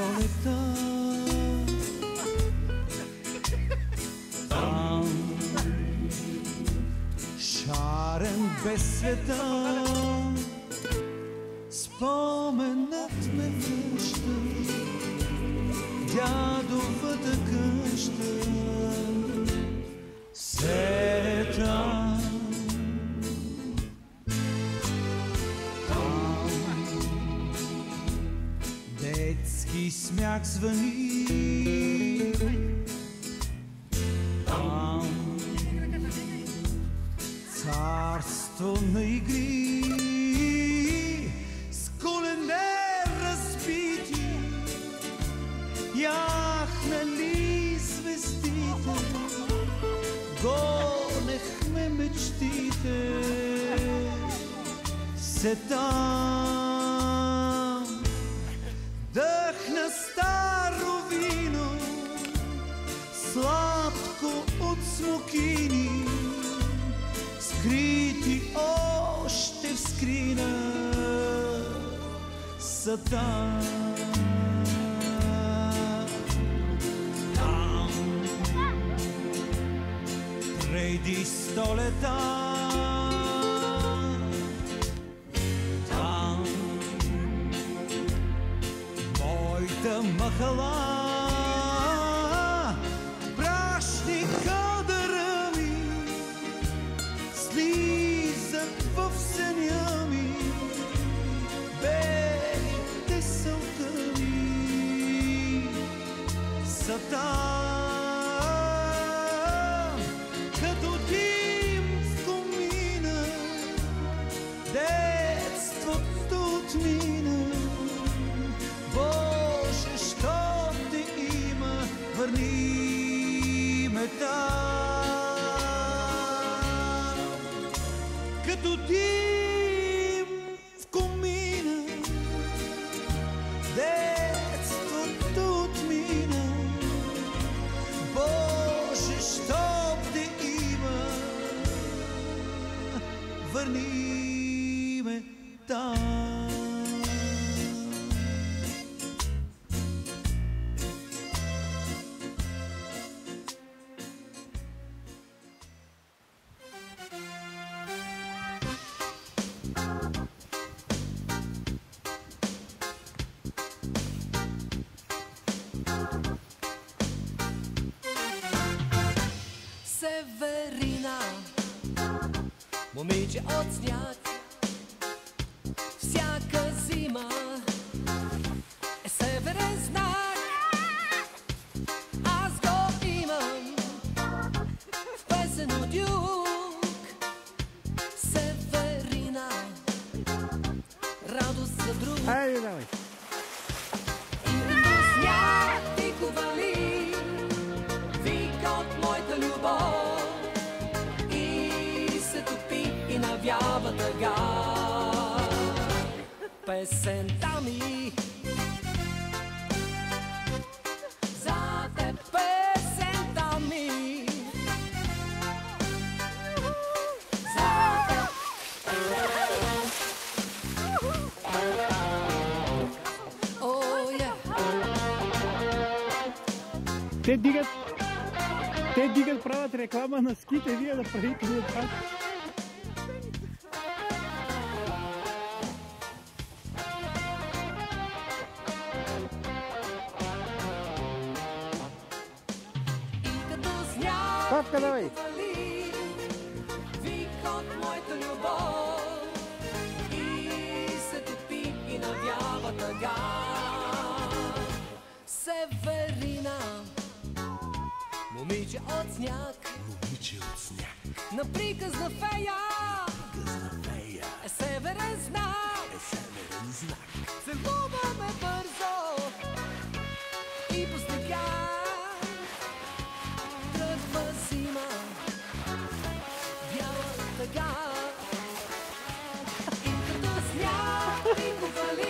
столета. Там, шарен без света, споменът ме връща, дядовата къща. Се там, детски смях звъни. Там царство на игри, с колене разбити, яхнали звездите, гонехме мечтите. Се там дъхна старо вино, сладко от смокини, скрити още в скрина са там. Там преди 100 лета, там моята махала, брашни кадъра ми слизат в съня ми, белите сълтани са там, като дим в комина, детството отмина. Боже, що те има, върни ме там, като дим в комина, детството отмина. Боже, що те има, върни ме там. Северина, момиче от сняг, всяка зима е северен знак. Аз го имам в песен от юг. Северина, радост за друг. Хайде, давай! Именно сняг ти ковали, вика от моята любов, и се топи и навява тъга. Песента ми за теб, песента ми за теб. Oh, yeah. Те дигат, правят реклама на ските, вие да правите това. Папка, давай! Вика от моята любов и се топи и навява тъга. Северина, момиче от сняг, на приказна фея, е северен знак. Целуваме бързо и по снега. Тръгва зима, бяла тъга, и като сняг ти ковали.